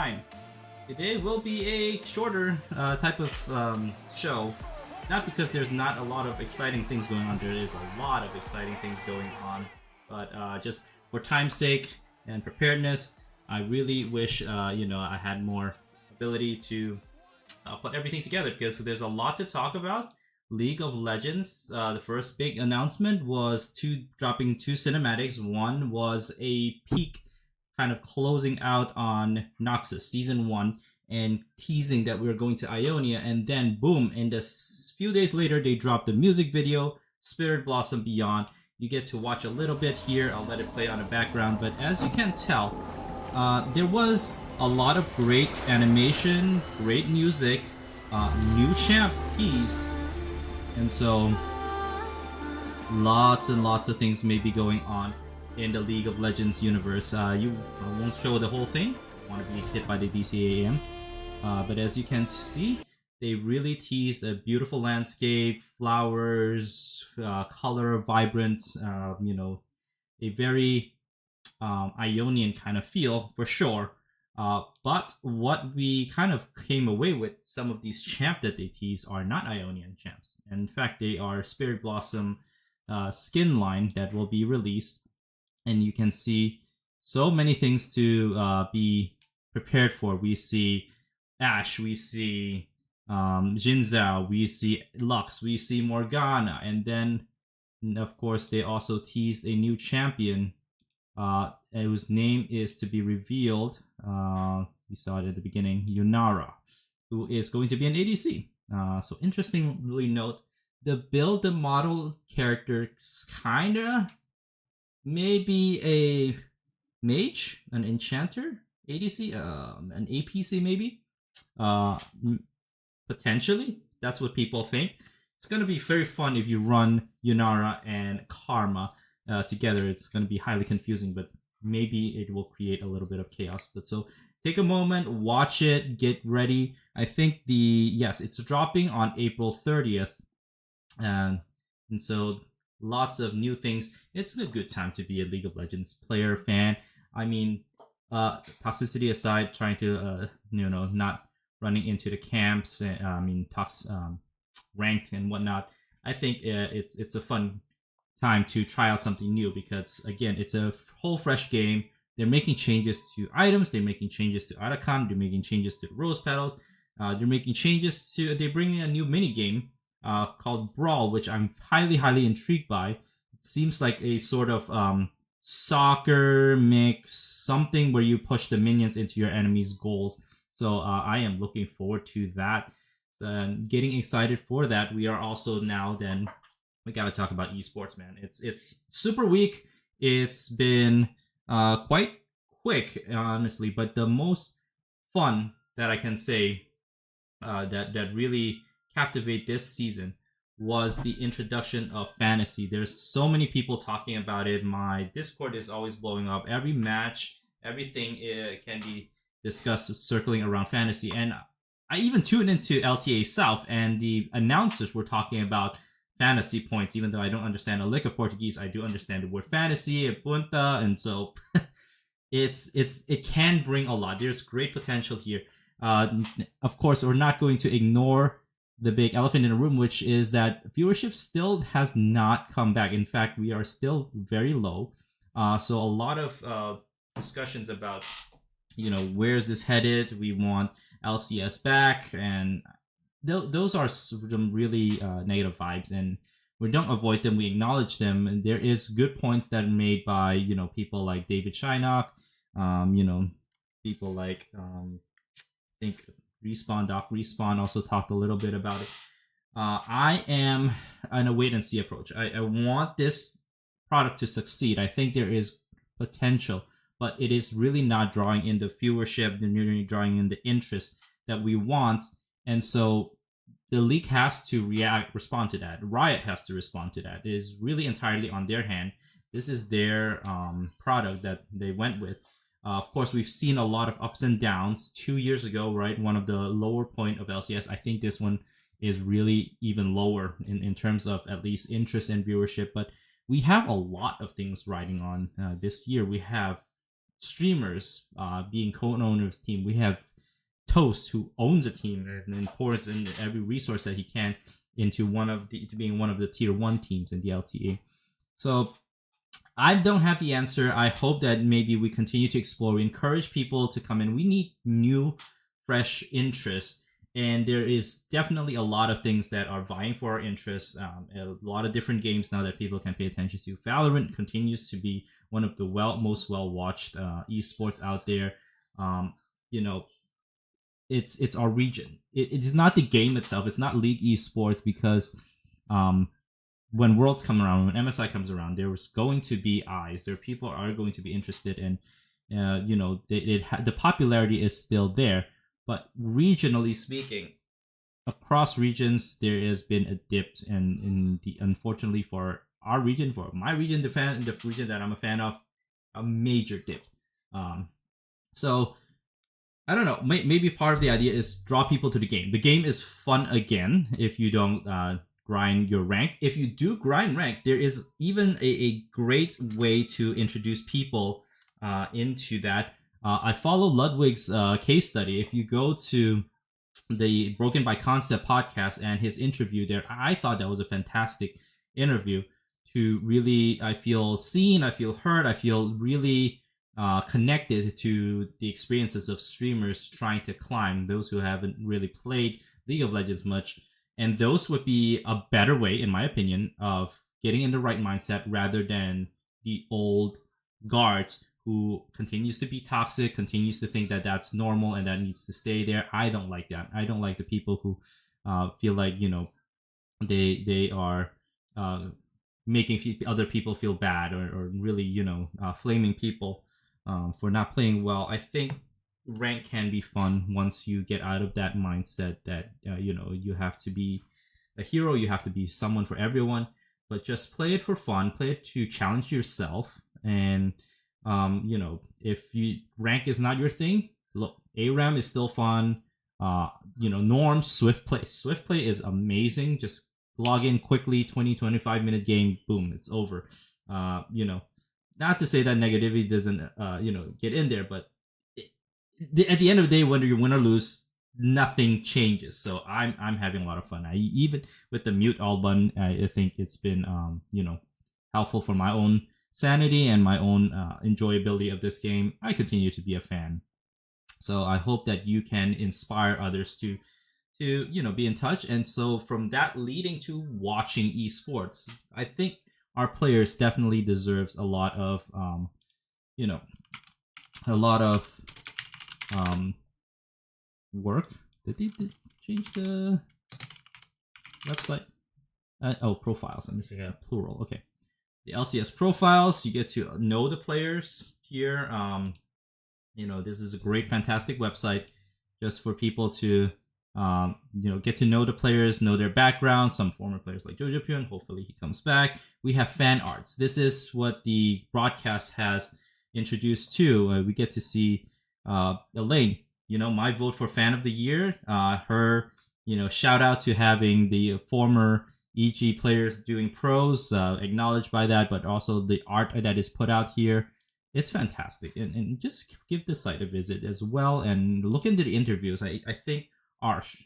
time. Today will be a shorter type of show. Not because there's not a lot of exciting things going on. There is a lot of exciting things going on. But just for time's sake and preparedness, I really wish I had more ability to put everything together because there's a lot to talk about. League of Legends, the first big announcement was dropping two cinematics. One was a peek, kind of closing out on Noxus Season 1 and teasing that we were going to Ionia, and then boom, and a few days later they dropped the music video, Spirit Blossom Beyond. You get to watch a little bit here. I'll let it play on the background, but as you can tell, there was a lot of great animation, great music, new champ teased, and so lots and lots of things may be going on in the League of Legends universe. I won't show the whole thing. I want to be hit by the DCAM. But as you can see, they really teased a beautiful landscape, flowers, color, vibrant, a very Ionian kind of feel for sure. But what we kind of came away with, some of these champs that they tease are not Ionian champs. In fact, they are Spirit Blossom skin line that will be released. And you can see so many things to be prepared for. We see Ashe, we see Jin Zhao, we see Lux, we see Morgana, and then, of course, they also teased a new champion whose name is to be revealed. We saw it at the beginning, Yunara, who is going to be an ADC. So interestingly note, the model character kinda maybe a mage, an enchanter, ADC, an APC maybe, potentially. That's what people think. It's gonna be very fun if you run Yunara and Karma together. It's gonna be highly confusing, but maybe it will create a little bit of chaos. But so take a moment, watch it, get ready. I think it's dropping on April 30th, and so lots of new things. It's a good time to be a League of Legends player, fan. I mean, toxicity aside, trying to not running into the camps. Ranked and whatnot. I think it's a fun time to try out something new because again, it's a whole fresh game. They're making changes to items. They're making changes to Arakan. They're making changes to rose petals. They're making changes to. They're bringing a new mini game called Brawl, which I'm highly intrigued by. It seems like a sort of soccer mix, something where you push the minions into your enemy's goals. So I am looking forward to that. So, getting excited for that. We are also now then we gotta talk about esports, man. It's Superweek. It's been quite quick, honestly, but the most fun that I can say that really captivate this season was the introduction of fantasy. There's so many people talking about it. My Discord is always blowing up. Every match, everything can be discussed circling around fantasy. And I even tuned into LTA South, and the announcers were talking about fantasy points. Even though I don't understand a lick of Portuguese, I do understand the word fantasy, punta, and so it can bring a lot. There's great potential here. Of course, we're not going to ignore the big elephant in the room, which is that viewership still has not come back. In fact, we are still very low. So a lot of discussions about, where's this headed? We want LCS back, and those are some really negative vibes, and we don't avoid them. We acknowledge them, and there is good points that are made by people like David Shynock, people like I think Doc Respawn also talked a little bit about it. I am on a wait and see approach. I want this product to succeed. I think there is potential, but it is really not drawing in the viewership, really drawing in the interest that we want. And so the league has to respond to that. Riot has to respond to that. It is really entirely on their hand. This is their product that they went with. Of course, we've seen a lot of ups and downs. 2 years ago, right, one of the lower point of LCS. I think this one is really even lower in terms of at least interest and viewership. But we have a lot of things riding on this year. We have streamers being co-owners of the team. We have Toast, who owns a team and pours in every resource that he can into being one of the tier 1 teams in the LTA. So I don't have the answer. I hope that maybe we continue to explore. We encourage people to come in. We need new, fresh interest. And there is definitely a lot of things that are vying for our interest. A lot of different games now that people can pay attention to. Valorant continues to be one of the most well-watched esports out there. You know, it's our region. It is not the game itself. It's not League esports because when Worlds come around, when MSI comes around, there's going to be eyes. There people are going to be interested, and the popularity is still there. But regionally speaking, across regions, there has been a dip, and unfortunately for our region, for my region, the region that I'm a fan of, a major dip. So I don't know. Maybe part of the idea is draw people to the game. The game is fun again if you don't grind your rank. If you do grind rank, there is even a great way to introduce people into that. I follow Ludwig's case study. If you go to the Broken by Concept podcast and his interview there, I thought that was a fantastic interview. To really, I feel seen, I feel heard, I feel really connected to the experiences of streamers trying to climb, those who haven't really played League of Legends much. And those would be a better way, in my opinion, of getting in the right mindset rather than the old guards who continues to be toxic, continues to think that that's normal and that needs to stay there. I don't like that. I don't like the people who feel like, they are making other people feel bad, or really, flaming people for not playing well. I think rank can be fun once you get out of that mindset that you have to be a hero, you have to be someone for everyone, but just play it for fun, play it to challenge yourself. And if you rank is not your thing, look, ARAM is still fun. Norm, Swift play is amazing. Just log in quickly, 20-25 minute game, boom, it's over. Not to say that negativity doesn't get in there, but at the end of the day, whether you win or lose, nothing changes. So I'm having a lot of fun. Even with the mute all button, I think it's been helpful for my own sanity and my own enjoyability of this game. I continue to be a fan. So I hope that you can inspire others to be in touch. And so from that leading to watching esports, I think our players definitely deserves a lot of work. Did they change the website? Profiles. I'm missing a plural. Okay. The LCS profiles, you get to know the players here. This is a great, fantastic website just for people to, get to know the players, know their background. Some former players like Jojo Pyun, hopefully he comes back. We have fan arts. This is what the broadcast has introduced to. We get to see Elaine, my vote for fan of the year. Her, shout out to having the former EG players doing pros, acknowledged by that, but also the art that is put out here. It's fantastic. And just give the site a visit as well and look into the interviews. I think Arsh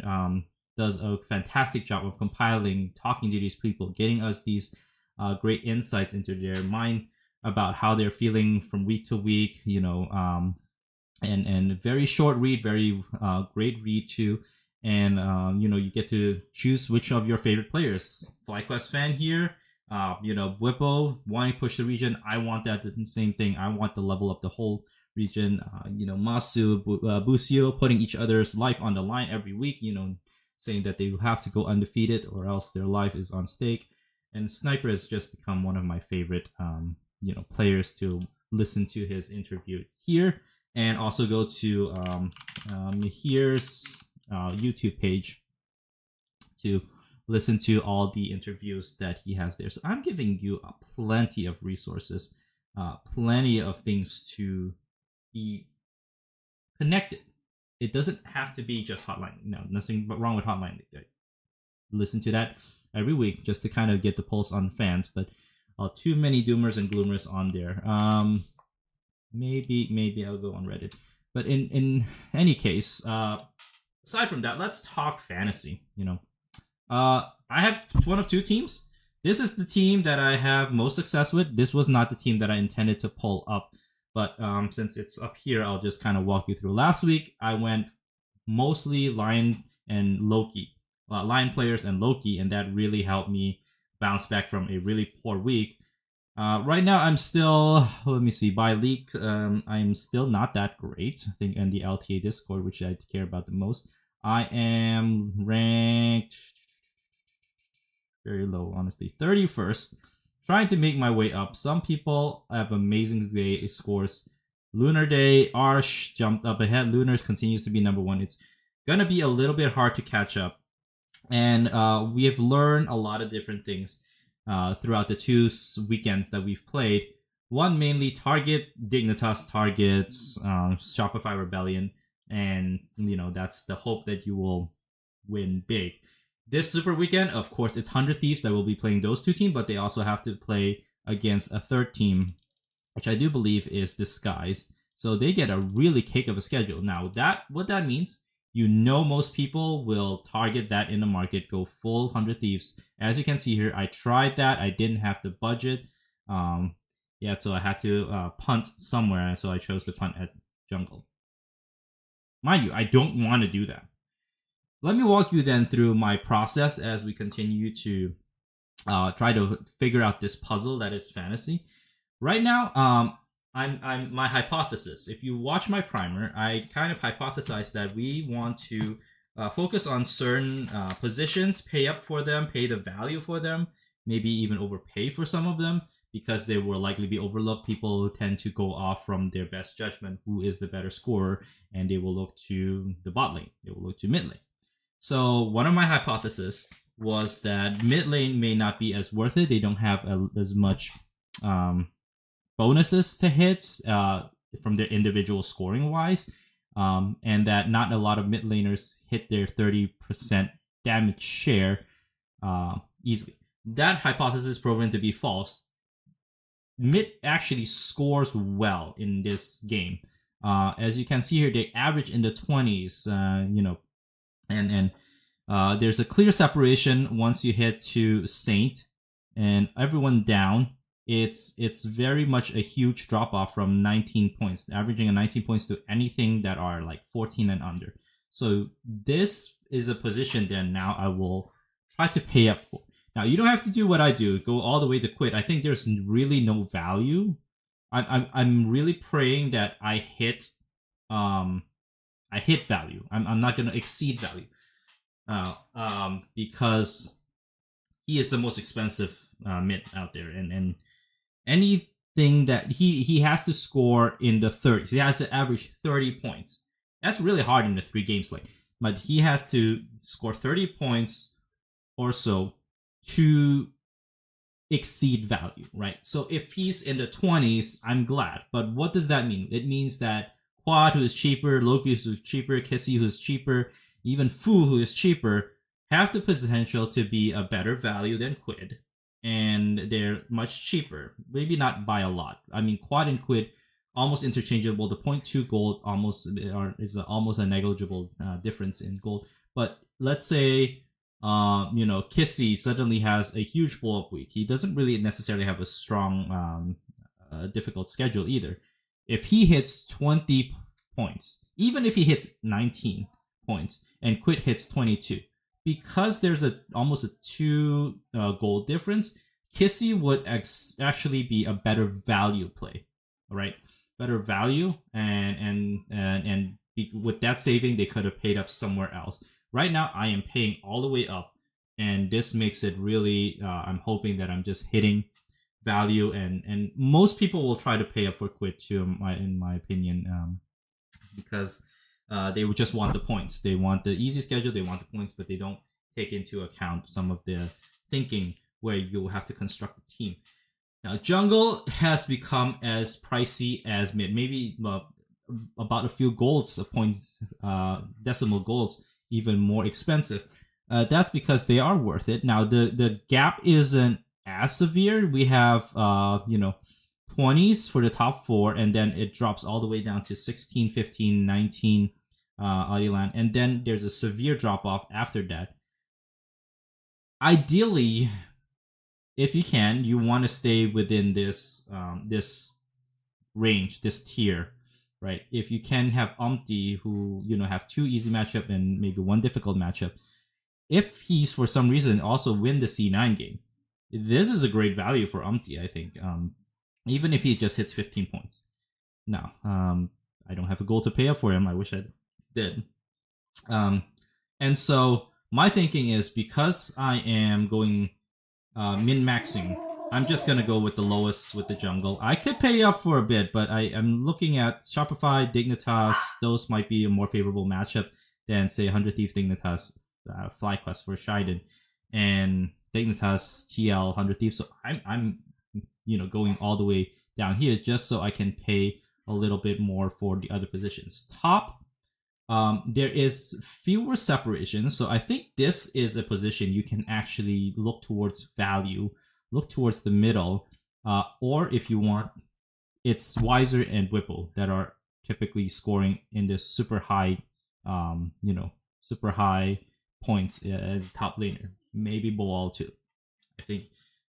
does a fantastic job of compiling, talking to these people, getting us these great insights into their mind about how they're feeling from week to week, and very short read, very great read too. And you get to choose which of your favorite players. FlyQuest fan here, Whippo wanting to push the region. I want that same thing. I want to level up the whole region. Masu, Busio putting each other's life on the line every week. Saying that they have to go undefeated or else their life is on stake. And Sniper has just become one of my favorite players to listen to his interview here, and also go to Mihir's YouTube page to listen to all the interviews that he has there. So I'm giving you plenty of resources, plenty of things to be connected. It doesn't have to be just Hotline. No, nothing but wrong with Hotline. Listen to that every week just to kind of get the pulse on fans, but too many doomers and gloomers on there. maybe I'll go on Reddit. But in any case, aside from that, let's talk fantasy. I have one of two teams. This is the team that I have most success with. This was not the team that I intended to pull up, but since it's up here, I'll just kind of walk you through. Last week, I went mostly Lion and Loki, Lion players and Loki, and that really helped me bounce back from a really poor week. Right now, I'm still, let me see, by league, I'm still not that great. I think in the LTA Discord, which I care about the most, I am ranked very low, honestly, 31st. Trying to make my way up. Some people have amazing day scores. Lunar Day, Arsh jumped up ahead. Lunar continues to be number one. It's gonna be a little bit hard to catch up, and we have learned a lot of different things throughout the two weekends that we've played. One mainly target Dignitas targets Shopify Rebellion, and that's the hope that you will win big. This Super Weekend, of course, it's 100 Thieves that will be playing those two teams, but they also have to play against a third team, which I do believe is Disguise. So they get a really cake of a schedule. Now, what that means, most people will target that in the market, go full 100 Thieves. As you can see here, I tried that. I didn't have the budget. So I had to punt somewhere, so I chose to punt at Jungle. Mind you, I don't want to do that. Let me walk you then through my process as we continue to try to figure out this puzzle that is fantasy. Right now, I'm my hypothesis. If you watch my primer, I kind of hypothesized that we want to focus on certain positions, pay up for them, pay the value for them, maybe even overpay for some of them because they will likely be overlooked. People tend to go off from their best judgment, who is the better scorer, and they will look to the bot lane. They will look to mid lane. So one of my hypotheses was that mid lane may not be as worth it. They don't have as much bonuses to hit from their individual scoring wise, and that not a lot of mid laners hit their 30% damage share easily. That hypothesis is proven to be false. Mid actually scores well in this game. As you can see here, they average in the 20s, and there's a clear separation once you hit to Saint and everyone down. It's very much a huge drop off from 19 points, averaging a 19 points to anything that are like 14 and under. So this is a position that now I will try to pay up for. Now you don't have to do what I do, go all the way to quit. I think there's really no value. I'm really praying that I hit value. I'm not gonna exceed value, because he is the most expensive mid out there, and anything that he has to score in the 30s. He has to average 30 points. That's really hard in the 3 games like, but he has to score 30 points or so to exceed value, right? So if he's in the 20s, I'm glad. But what does that mean? It means that Quad, who is cheaper, Loki, who is cheaper, Kissy, who is cheaper, even Fu, who is cheaper, have the potential to be a better value than Quid. And they're much cheaper. Maybe not by a lot. I mean, Quad and Quid, almost interchangeable. The 0.2 gold is almost a negligible difference in gold. But let's say, Kissy suddenly has a huge blow-up week. He doesn't really necessarily have a strong, difficult schedule either. If he hits 20 points, even if he hits 19 points, and Quid hits 22, because there's almost a 2 gold difference, Kissy would actually be a better value play, right? Better value, and with that saving, they could have paid up somewhere else. Right now, I am paying all the way up, and this makes it really. I'm hoping that I'm just hitting value, and most people will try to pay up for Quid too, in my opinion, because they would just want the points. They want the easy schedule. They want the points, but they don't take into account some of the thinking where you'll have to construct a team. Now, jungle has become as pricey as mid, maybe about a few golds, points, decimal golds, even more expensive. That's because they are worth it. Now, the gap isn't as severe. We have, 20s for the top four, and then it drops all the way down to 16, 15, 19 Audioland, and then there's a severe drop off after that. Ideally, if you can, you want to stay within this range, this tier, right? If you can have Umpty, who have two easy matchup and maybe one difficult matchup, if he's for some reason also win the C9 game, this is a great value for Umpty, I think. Even if he just hits 15 points. Now, I don't have a goal to pay up for him. I wish I did. And so my thinking is, because I am going min-maxing, I'm just going to go with the lowest with the jungle. I could pay up for a bit, but I am looking at Shopify, Dignitas. Those might be a more favorable matchup than, say, 100 Thief Dignitas FlyQuest for Shiden, and Dignitas TL 100 Thieves. So I'm going all the way down here just so I can pay a little bit more for the other positions. Top, there is fewer separations, so I think this is a position you can actually look towards value, look towards the middle, or if you want, it's Wiser and Whipple that are typically scoring in the super high, super high points top laner. Maybe Boal too. I think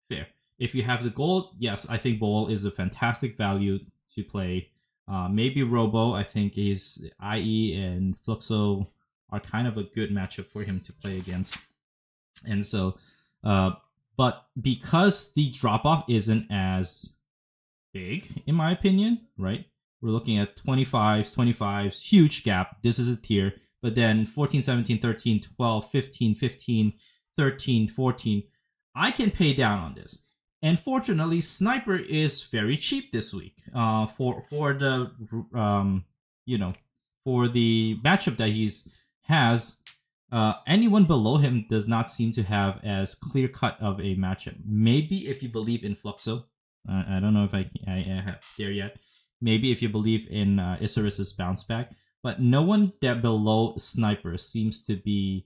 fair. If you have the gold, yes, I think Boal is a fantastic value to play. Maybe Robo, I think his IE and Fluxo are kind of a good matchup for him to play against. And so, but because the drop-off isn't as big, in my opinion, right? We're looking at 25s, huge gap. This is a tier. But then 14, 17, 13, 12, 15, 15, 13, 14. I can pay down on this. And fortunately, Sniper is very cheap this week. For the for the matchup that he's has, anyone below him does not seem to have as clear cut of a matchup. Maybe if you believe in Fluxo, I don't know if I have there yet. Maybe if you believe in Isurus's bounce back, but no one that below Sniper seems to be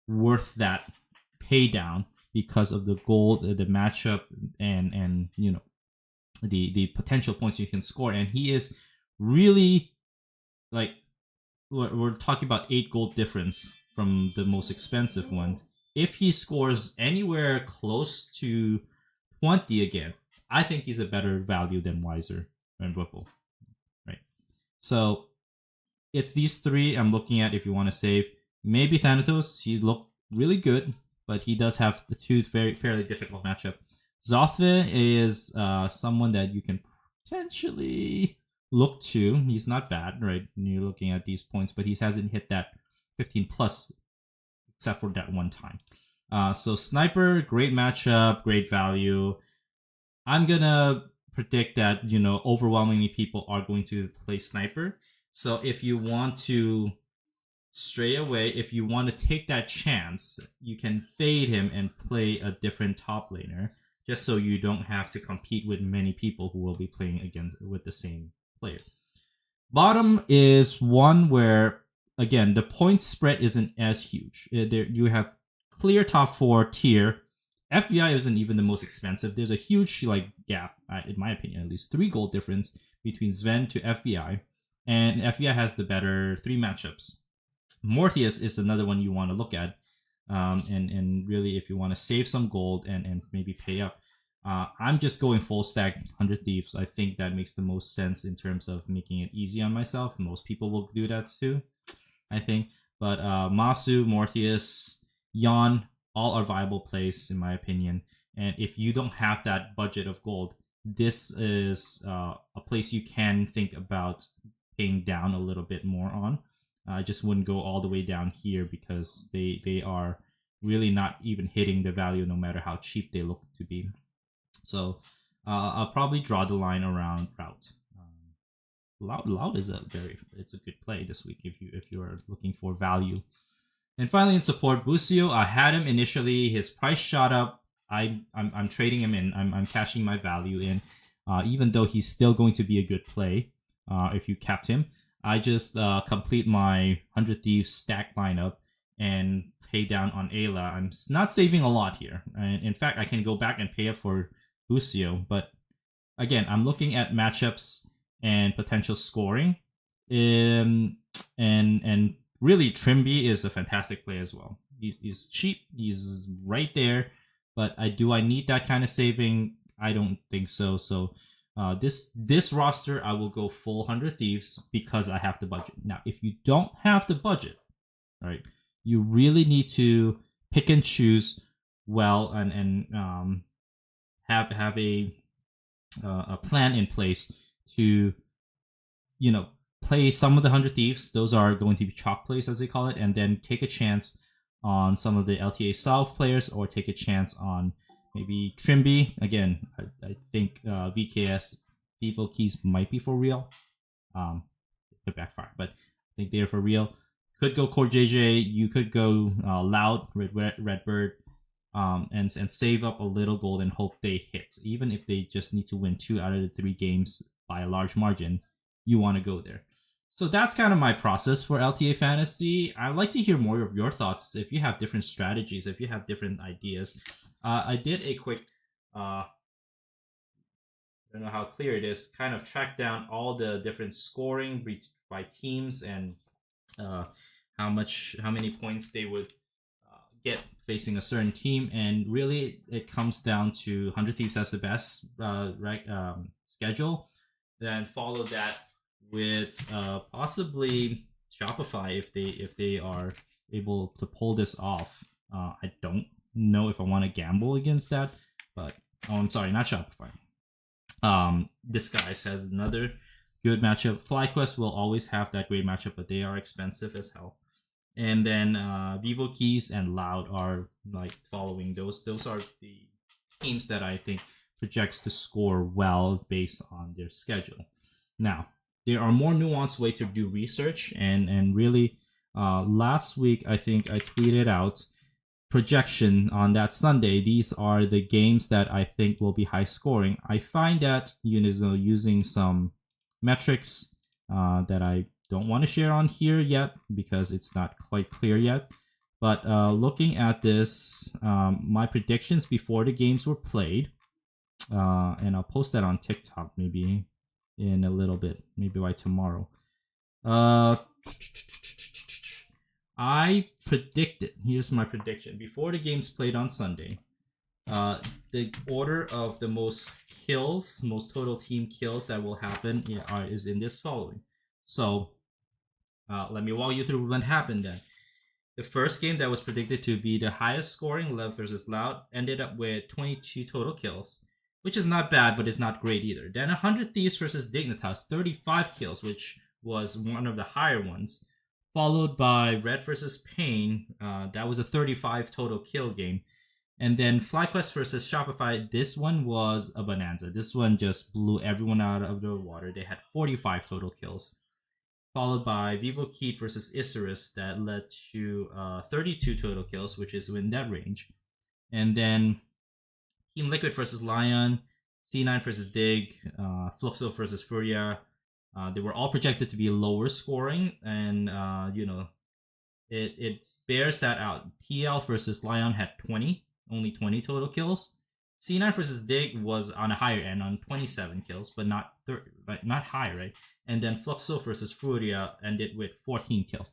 worth that pay down because of the gold, the matchup, and the potential points you can score. And he is really, like, we're talking about 8 gold difference from the most expensive one. If he scores anywhere close to 20 again, I think he's a better value than Wiser and Whipple, right? So it's these three I'm looking at if you want to save. Maybe Thanatos, he looked really good, but he does have the two fairly difficult matchup. Zothve is someone that you can potentially look to. He's not bad, right? When you're looking at these points, but he hasn't hit that 15 plus except for that one time. So Sniper, great matchup, great value. I'm gonna predict that overwhelmingly people are going to play Sniper. So if you want to stray away, if you want to take that chance, you can fade him and play a different top laner, just so you don't have to compete with many people who will be playing against with the same player. Bottom is one where, again, the point spread isn't as huge. There you have clear top 4 tier. FBI isn't even the most expensive. There's a huge gap, in my opinion, at least 3 gold difference between Sven to FBI, and FBI has the better 3 matchups. Morpheus is another one you want to look at, and really if you want to save some gold and maybe pay up. I'm just going full stack 100 Thieves. I think that makes the most sense in terms of making it easy on myself. Most people will do that too, I think. But Masu, Morpheus, Yon, all are viable plays in my opinion. And if you don't have that budget of gold, this is a place you can think about paying down a little bit more on. I just wouldn't go all the way down here because they are really not even hitting the value no matter how cheap they look to be. So I'll probably draw the line around Route. Loud is it's a good play this week if you are looking for value. And finally in support, Busio, I had him initially. His price shot up. I'm trading him in. I'm cashing my value in, even though he's still going to be a good play if you capped him. I just complete my 100 Thieves stack lineup and pay down on Ayla. I'm not saving a lot here. And in fact, I can go back and pay up for Busio, but again, I'm looking at matchups and potential scoring. Um, and really, Trimby is a fantastic play as well. He's cheap. He's right there. But I need that kind of saving? I don't think so. So this roster, I will go full 100 Thieves because I have the budget. Now, if you don't have the budget, right, you really need to pick and choose well and have a plan in place to you know play some of the 100 Thieves. Those are going to be chalk plays as they call it, and then take a chance on some of the LTA South players, or take a chance on maybe Trimby. Again, I think VKS Vivo Keys might be for real. It could backfire, but I think they're for real. Could go Core JJ. You could go Loud Redbird, and save up a little gold and hope they hit. Even if they just need to win 2 out of the 3 games by a large margin, you want to go there. So that's kind of my process for LTA Fantasy. I'd like to hear more of your thoughts. If you have different strategies, if you have different ideas, I did a quick, I don't know how clear it is, kind of track down all the different scoring by teams and how many points they would get facing a certain team, and really it comes down to 100 Thieves as the best schedule. Then follow that with possibly Shopify if they are able to pull this off. I don't know if I want to gamble against that, but I'm sorry, not Shopify. Disguise has another good matchup. FlyQuest will always have that great matchup, but they are expensive as hell. And then Vivo Keys and Loud are like following those. Those are the teams that I think projects to score well based on their schedule. Now, there are more nuanced ways to do research, and really, last week I think I tweeted out projection on that Sunday. These are the games that I think will be high scoring. I find that using some metrics that I don't want to share on here yet because it's not quite clear yet. But looking at this, my predictions before the games were played, and I'll post that on TikTok maybe in a little bit, maybe by tomorrow. I predicted, here's my prediction, before the games played on Sunday, the order of the most kills, most total team kills that will happen is in this following. So let me walk you through what happened then. The first game that was predicted to be the highest scoring, Love versus Loud, ended up with 22 total kills, which is not bad, but it's not great either. Then 100 Thieves versus Dignitas, 35 kills, which was one of the higher ones. Followed by Red versus Pain, that was a 35 total kill game. And then FlyQuest versus Shopify, this one was a bonanza. This one just blew everyone out of the water. They had 45 total kills. Followed by Vivo Keith versus Isurus, that led to 32 total kills, which is in that range. And then Team Liquid versus Lion, C9 versus Dig, Fluxo versus Furia. They were all projected to be lower scoring, and it bears that out. TL versus Lion had only 20 total kills. C9 versus Dig was on a higher end, on 27 kills, but not high, right? And then Fluxo versus Furia ended with 14 kills.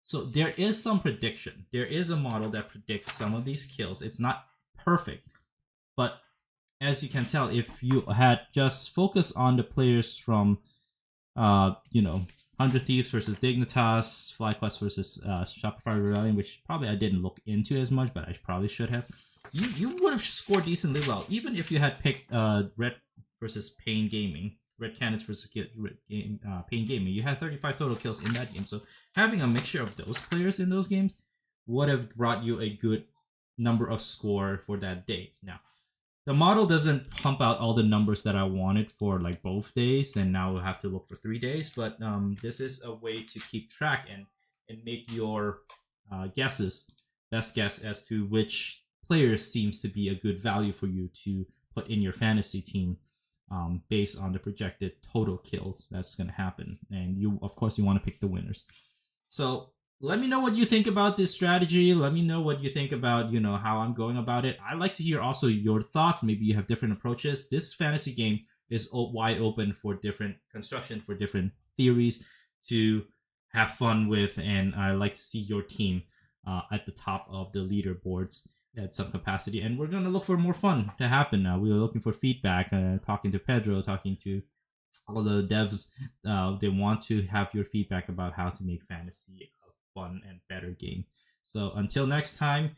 So there is some prediction. There is a model that predicts some of these kills. It's not perfect, but as you can tell, if you had just focused on the players from 100 Thieves versus Dignitas, FlyQuest versus Shopify Rebellion, which probably I didn't look into as much, but I probably should have. You would have scored decently well, even if you had picked Red versus Pain Gaming, Red Cannons versus Pain Gaming. You had 35 total kills in that game, so having a mixture of those players in those games would have brought you a good number of score for that day. Now, the model doesn't pump out all the numbers that I wanted for like both days, and now we'll have to look for 3 days. But this is a way to keep track and make your best guess as to which player seems to be a good value for you to put in your fantasy team, based on the projected total kills that's going to happen. And you, of course, you want to pick the winners. So let me know what you think about this strategy. Let me know what you think about, how I'm going about it. I'd like to hear also your thoughts. Maybe you have different approaches. This fantasy game is wide open for different construction, for different theories to have fun with, and I like to see your team at the top of the leaderboards at some capacity. And we're gonna look for more fun to happen now. We are looking for feedback, talking to Pedro, talking to all the devs. They want to have your feedback about how to make fantasy a fun and better game. So until next time,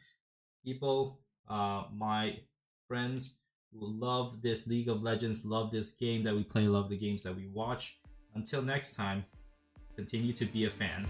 people, my friends who love this League of Legends, love this game that we play, love the games that we watch. Until next time, continue to be a fan.